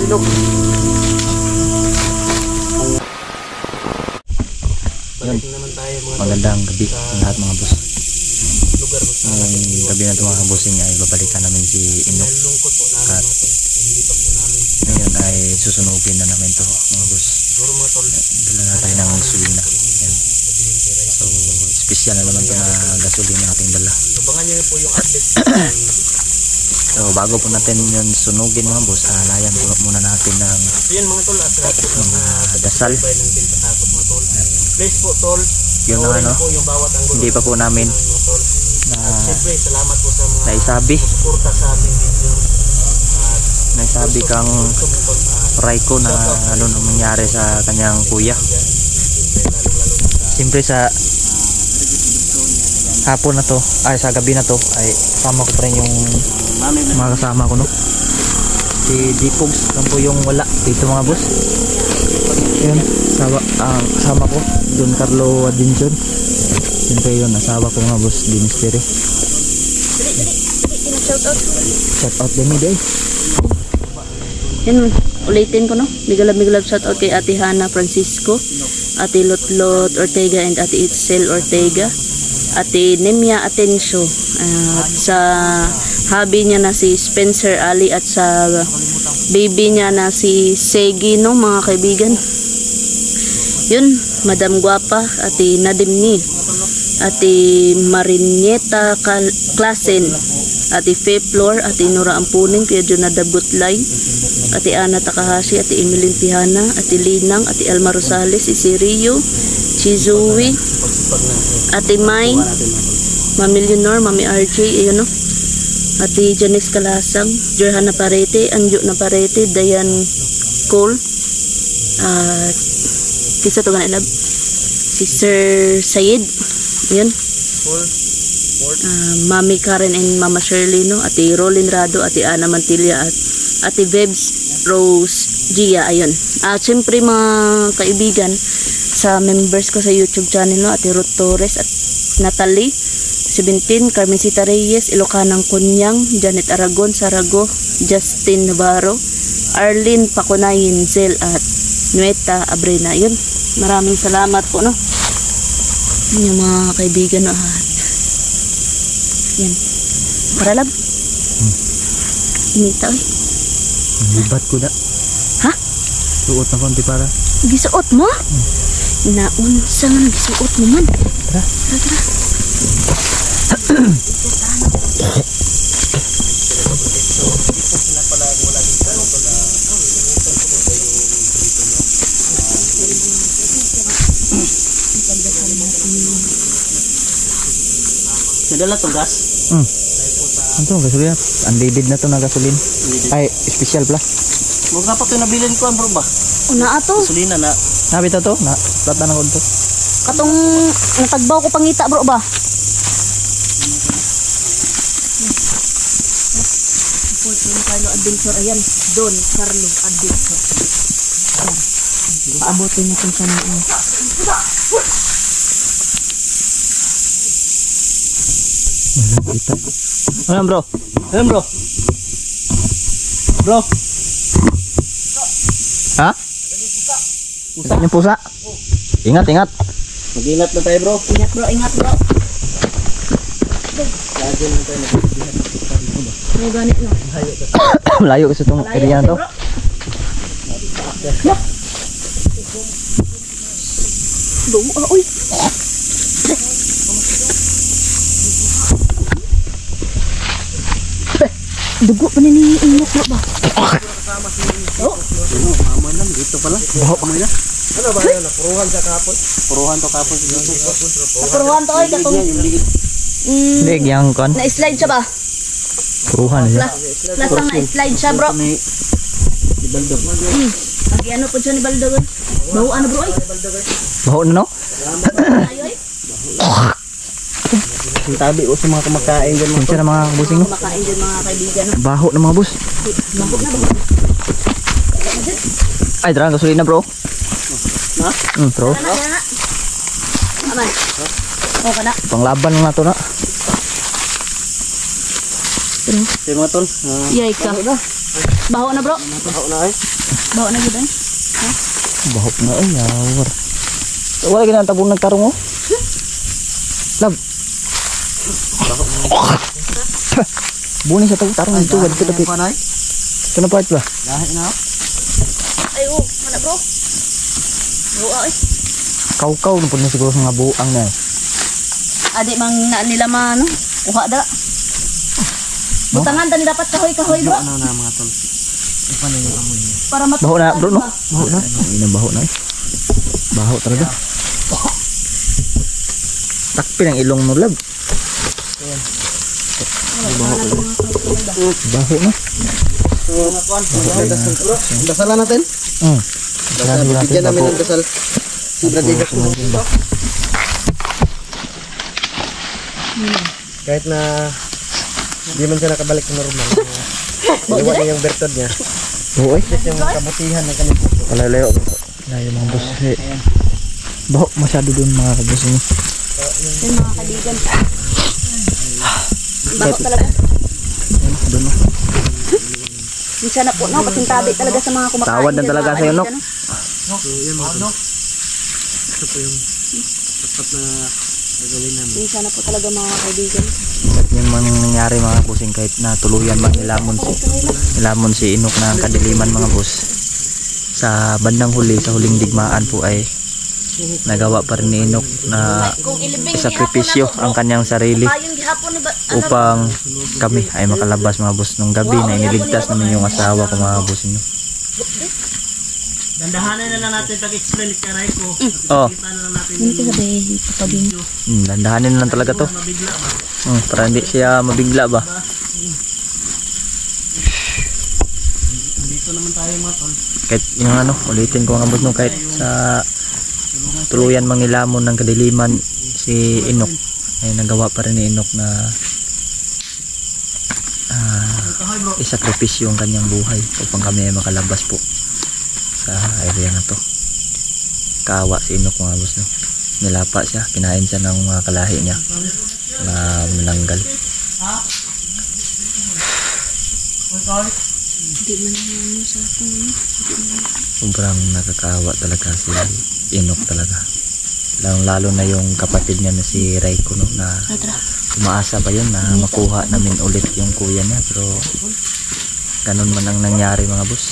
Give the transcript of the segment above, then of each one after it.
Kalilog. Yun, magandang gabi lahat mga boss. Ngayong gabi na ito mga bossing ay babalikan namin si Inok at ngayon ay susunugin na namin ito mga boss. Dala na tayo ng gasolina. Yan. So special na naman ito na gasolina ating dala. So bago po natin yun sunugin mga boss, layan po muna natin ng dasal. Please po tol, yun ang ano, hindi pa po namin naisabi kang Raiko na ano nang nangyari sa kanyang kuya. Siyempre sa hapon na to, ay sa gabi na to, ay kasama ko pa rin yung mga kasama ko, no? Si Dipogs lang po yung wala dito mga boss. Yun, kasama ko Don Carlo Adinson. Siyempre yun, asawa ko mga boss, Dinisteri. Shout out din day. Yan, ulitin ko, no? Migalab shout out kay Ate Hana Francisco, Ate Lotlot Ortega and Ate Itzel Ortega, Ate Nemia Atencio, at sa hubby niya na si Spencer Ali, at sa baby niya na si Segi, no mga kaibigan. Yun, Madam Guapa, Ate Nadimni, Ate Marinieta Klasen, Ate Feplor, Ate Nora Ampuning, Kuya Jonadab Gutlay, Ate Ana Takahashi, Ate Emilyn Pihana, Ate Linang, Ate Alma Rosales, si Rio, Chizui, Ate May, Mami Leonor, Mami RJ, ayun, no? Ate Janice Kalasang, Jorhana Parete, Anjo na Parete, Dayan Cole, at kisa to ganilab, si Sir Sayed, yun, Mami Karen and Mama Shirley, no? Ate Rolin Rado, Ate Ana Mantilla, at Ate Vebs Rose Gia, ayun. Siyempre mga kaibigan, sa members ko sa YouTube channel, no? Ate Ruth Torres at Natalie 17, Carmencita Reyes, Ilocanang Kunyang, Janet Aragon, Sarago, Justin Navarro, Arlene Pakunayin, Zel, at Nueta Abrena. Yun, maraming salamat po, no? Yun yung mga kaibigan, no? Yan, paralab. Inita, oy. Libat ko na. Ha? Suot na konti para. Gisuot mo? Naunsa nga gisuot mo man. Tara. Nadala to gas? Ano gasolina? Unleaded na to na gasolin. Ay, special pala. Huwag na pa ito nabilin ko, bro ba? Una ato. Gasolina na. Nabita to? Plata na ko to. Katong natagbaw ko pangita, bro ba? Don Carlo Adventure, ayan. Don Carlo Adventure. Paabotin natin sa mga. Ayan bro. Ayan bro. Bro. Ha? Pusa. Yung pusa? Ingat. Mag-ingat na tayo bro. Ingat bro. Lagi na tayo mag-ingat. May ganit na. Malayo kasi itong area na to. Uy. Dugo pa ni Inok ba? Aman lang dito pala. Amoy na. Ano ba yun? Puruhan sa kapon. Puruhan to kapon. Puruhan to, katong Leg yang kon. na-slide siya ba? Puruhan siya. Plus ang na-slide siya bro. Ibaldog. Lagi ano po siya ni Baldog. Baho ano bro ay? Baho na no? Ayo ay? Yung tabi o sa mga kumakain dyan. Kunsa na mga busing no? Kumakain dyan mga kaibigan. Baho na mga bus. Baho na ba? Ay, tara, gasolina bro. Ha? Bro. Kaya na. Aman. O ka na. Panglaban na to na. Pero, Sige mga tol. yay ka. Baho na bro. Baho na ay. Baho na gud. Bahok na ay yawar. Wala ginang tabong nagtarong oh. Lab. Buni sa tarong dito wala kita pit. Ito na part ba? Lahi na. Ay oh, mana bro? Baho ay. Kaw-kaw na po na siguro mga buang na eh. Adi mang na nila mano. Kuha da. Butangan tani dapat kahoy-kahoy bro. Ano na mga tol. Paano yung amoy niya? Para matukan. Baho na bro no? Baho na. Ay na baho na eh. Baho talaga. Takpin ang ilong mo lab. Baho na. Dasalan natin. Bigyan namin ng dasal. Sobra din ako. Kahit na hindi man siya nakabalik sa normal. Iwan niya yung bertod niya. Oo eh. Yung kabutihan ng kanil. Palalayo. Layo mga boss. Baho masyado dun mga boss niyo. Yung mga kaibigan. Baho talaga. Doon no. Minsan na po, no? Patintabi talaga sa mga kumakain. Tawad na talaga sa'yo, no? Ito po yung tapat na gagawin namin. Minsan na po talaga mga kaibigan. At yun man nangyari mga bossing kahit na tuluyan man nilamon si Inok ng kadiliman mga boss. Sa bandang huli, sa huling digmaan po ay nagawa pa rin ni Inok na isakripisyo ang kanyang sarili upang kami ay makalabas mga boss nung gabi na iniligtas namin yung asawa ko mga boss niyo. Dandahanan na lang natin pag-explain kay Raiko. Oh. Kita na lang natin Hindi ka sabi kapagin. Dandahanin na lang talaga to. mabigla ba. Para hindi siya mabigla ba. Dito naman tayo mga tol. Kahit yung ano, ulitin ko mga boss no, kahit sa tuluyan mangilamon ng kadiliman si Inok ay nagawa pa rin ni Inok na isakripisyo ang kanyang buhay upang kami ay makalabas po sa area na to. Kaawa si Inok mga boss no. Nilapa siya, kinain siya ng mga kalahi niya na mananggal. Hindi man ano sa akin. Sobrang nakakaawa talaga si Inok talaga. Lalo na yung kapatid niya na si Raiko no, na umaasa pa yun na makuha namin ulit yung kuya niya, pero ganun man ang nangyari mga boss.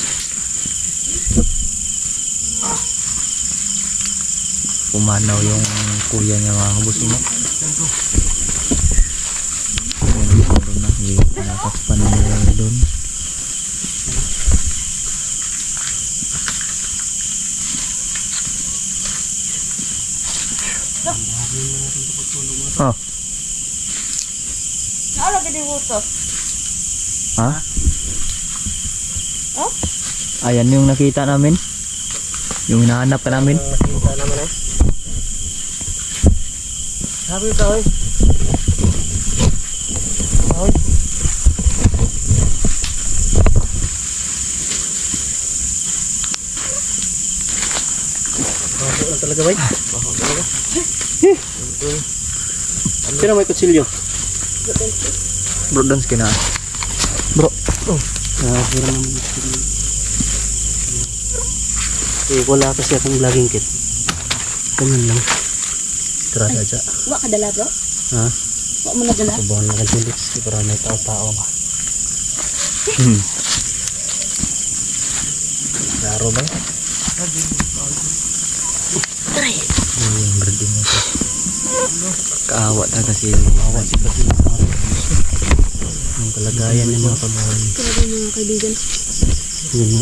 Pumanaw yung kuya niya mga boss no. Meron na nakakpan nila doon. Oh. Ano lagi di buto? Ha? Oh? Ayan yung nakita namin. Yung hinahanap ka namin. Nakita naman eh. Sabi ka eh. Ay. Baho na talaga ba? Baho talaga. Sino may kutsilyo? Bro, dance ka na. Bro. Sira naman yung kutsilyo. Eh, wala kasi akong vlogging kit. Ganun lang. Tara saja. Wa ka dala bro? Ha? Wa mo na dala? Subuhan lang ang Felix. Para may tao-tao ba? Laro ba? Try. Yung birding mo to. Kaawa talaga si Yung kalagayan ng mga kabahan. Grabe mga kaibigan. Yun nga.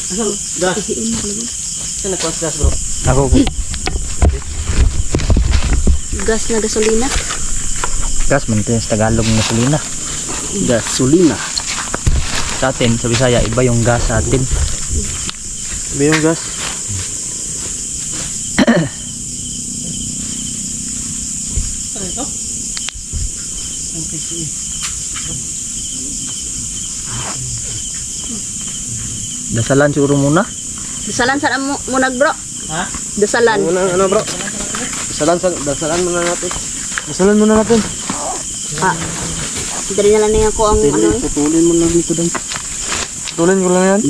Asal, gas. Ihiin mo talaga. Saan nagpas gas bro? ako po. Gas na gasolina. Gas, maintenance Tagalog ng gasolina. Gasolina. Sa atin, sa Bisaya, iba yung gas sa atin. Iba yung gas. Ano ito? Ang piksi. Dasalan siguro muna. Dasalan saan mo bro? Ha? Dasalan. Ano bro? Dasalan muna natin. Dasalan muna natin. Ah. Dali na lang na ko ang ano eh. Putulin mo lang dito dan. Putulin ko lang yan.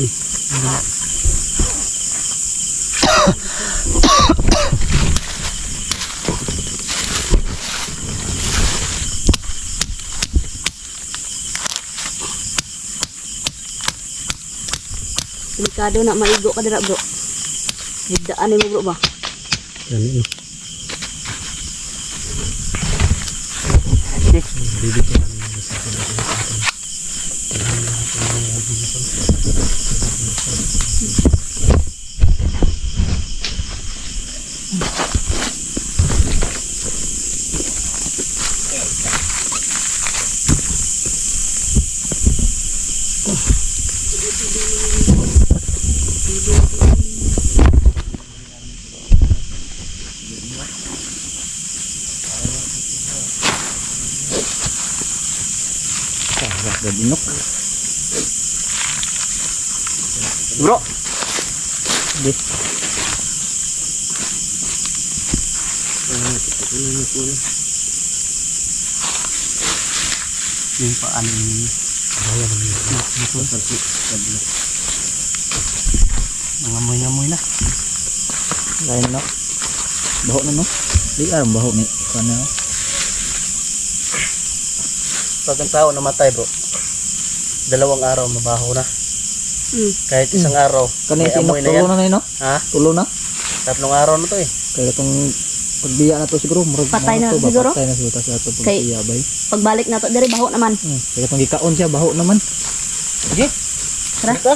Delikado na maigo ka dira bro. Higdaan mo bro ba? Yan yun. Inok. Bro. Di. Yung paano ini? Nangamoy-ngamoy na. Lain na. Baho na no. Di aram baho ni kana. Pag ang tao namatay bro, 2 araw mabaho na. Kahit isang araw, Kanay may tinok amoy na tulo yan. na no. Ha? Tulo na. 3 araw na to eh. Kaya tong pagbiya na to siguro murag Patay na to, ba? siguro? Patay na siguro sa ato Kay- pagbiya bay. Pagbalik na to diri baho naman. Kaya tong gikaon siya baho naman. Sige. Tara. Dito.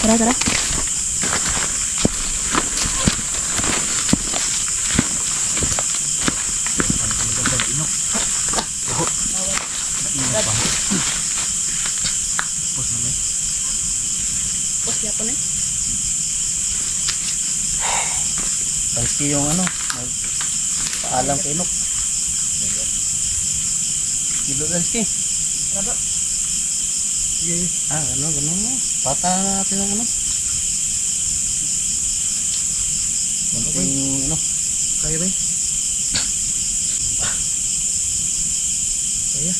Tara tara. Tanski yung ano, paalam kay Inok. Dito Tanski. Gano'n. Pata natin ang ano. Ano? Kaya ba? Kaya?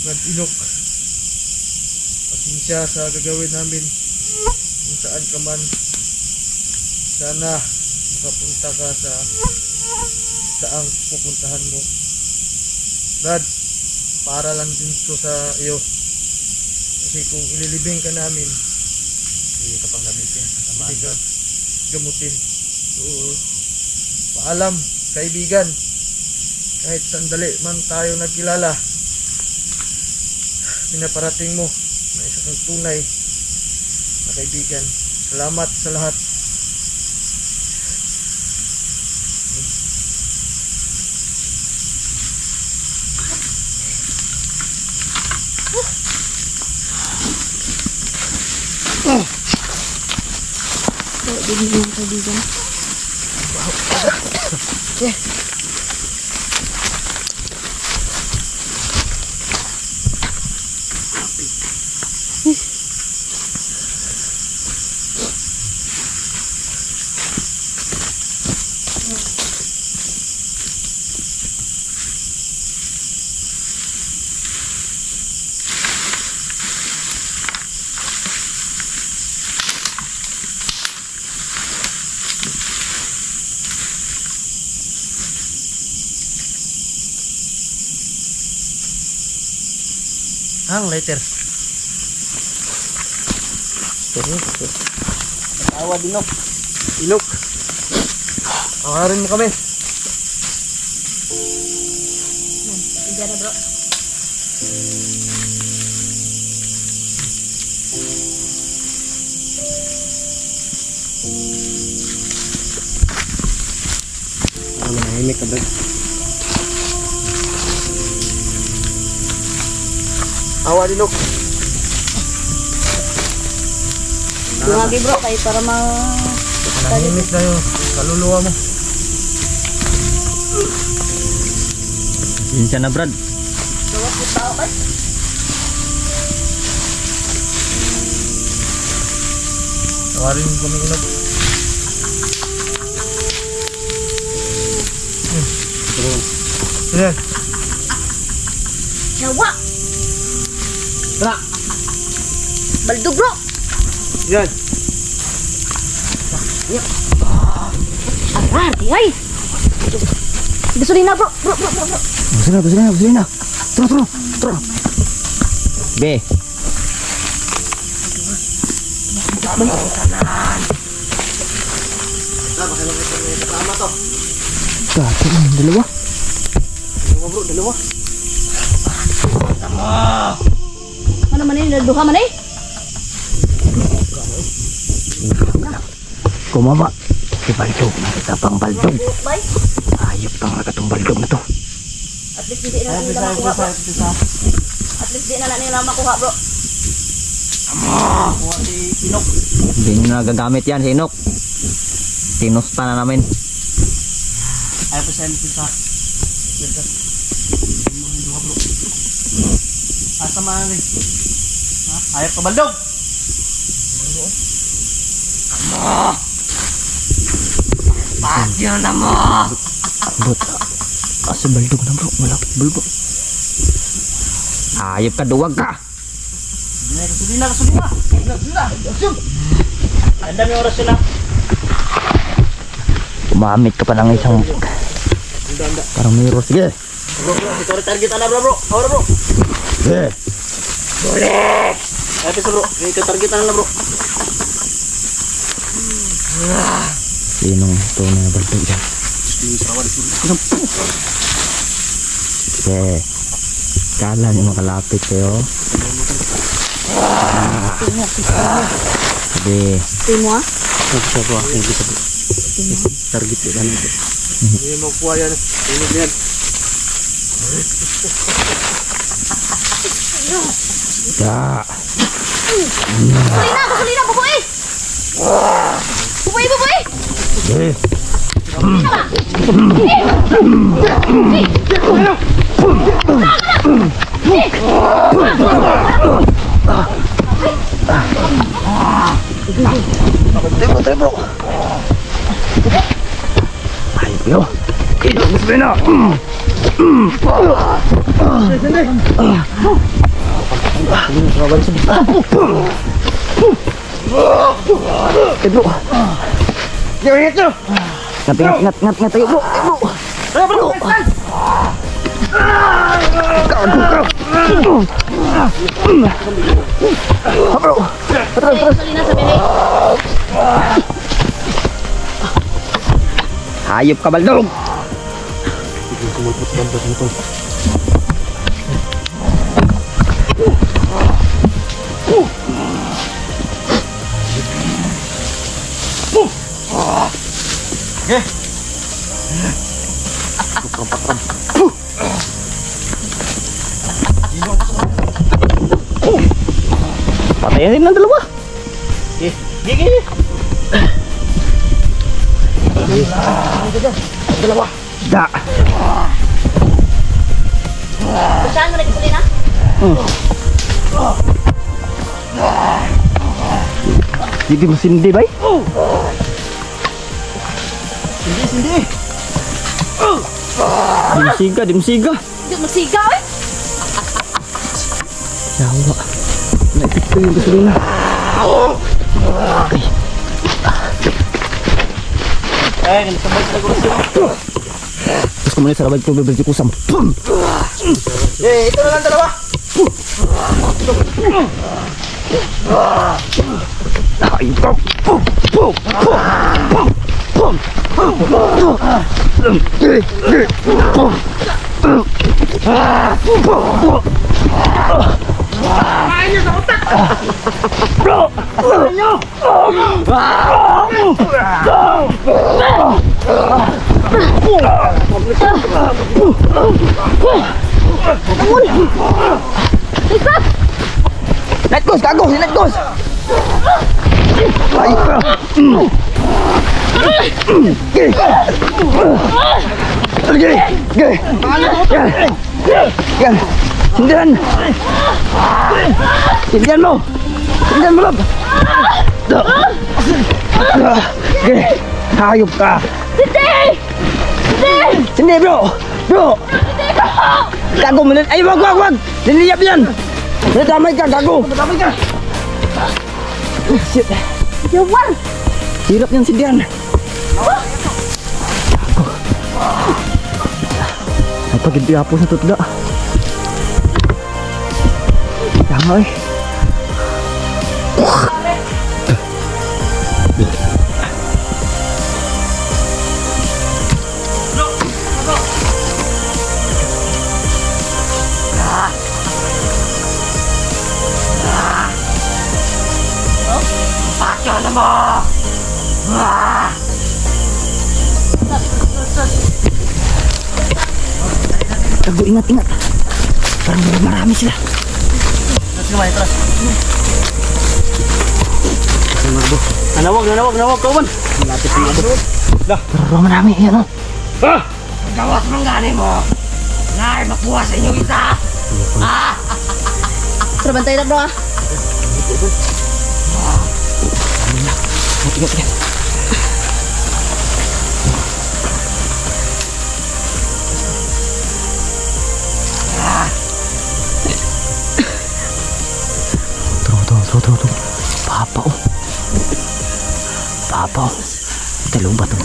Brad Inok, pasensya sa gagawin namin kung saan ka man. Sana makapunta ka sa saang pupuntahan mo. Brad, para lang din to sa iyo. Kasi kung ililibing ka namin, Hindi ka pang gamitin. hindi ka gamutin. So, paalam, kaibigan. Kahit sandali man tayo nagkilala, pinaparating mo na isa kang tunay na kaibigan. Salamat sa lahat. So, din mo mga kaibigan. Hang later. Tawa din Inok. Inok, awarin mo kami. Hindi na bro. Manahimik ka bro. Awa din Inok. Dumagi bro kay para ma Nahimik na yung kaluluwa mo. Yun siya na Brad. gawas mo tao kay. Awarin mo kami Inok. Bro, Yan. Yawa! Tara. Baldog bro! Yan. Aran, tingay! Gasolina bro! Bro! Gasolina. Tara. Be. Kasama to. Gato ng dalawa. Dalawa. Ano man eh? Duha man eh? Kumama. Si Baldog. Nakita pang Baldog. Bay? Ayop pang nakatong Baldog na to. At least hindi na nila makuha bro. At least hindi na nila makuha bro. Kuha si Inok. Hindi nyo nagagamit yan si Inok. Tinusta na namin. Ayaw pa siya sa ganda. Mga duha bro. Asa man eh. Ha? Ayaw ka Baldog. Pagyan na mo. But, asa Baldog na bro. Malapit bulbo. Ayop ka, duwag ka. Gasolina. Ang dami oras yun ah. Umamit ka pa ng isang parang mirror. Sige. Bro, ito rin target na bro. Ahora bro. Sige. Ay pisa bro, ito target na bro. Sinong tunay na Baldog dyan? Sige. Kala niyo makalapit kayo. Sige. Stay mo ah? Ito bro, hindi sa target na nito. Hindi mo kuha yan. Tinig yan. Ya. Gasolina, bubuy! Bubuy! Sige. Tayo bro. Ayo. Hidup Musbena. Ingat tayo bro. Bro. Gasolina sa bebe. Hayop ka Baldog. Patayin ng dalawa. Gigi. Dalawa. Da. Saan mo na gasolina? Hindi masindi bay. Sindi. Dimsiga. Hindi magsigaw eh. Yawa. Naipit ko yung gasolina. Ay, sabay sa gusto. Terus kemudian saya balik ke bibir kusam. Ito na lang dalawa. Ayo kau. Bro. Let go, kagos, let go. Ay. Yan. Sindihan. Sindihan mo. Sindihan mo, Lob. Hayop ka. Sindi, bro. Bro. Gago mo. Ay, wag. Niliyap yan. Nadamay ka, gago. Shit. Yawan! Hirap yan si Dian. Ay, pag-idiapo sa tutla. Tama eh. Gago, ingat. Parang marami sila. Tras. Nawag, kawan. Malapit na ito. Parang marami, yan o. Gawas mong gani mo. Ngay, makuha sa inyo isa. Tara, bantay na bro ah. Ingat. Tuh. Papa oh. Talong ba itong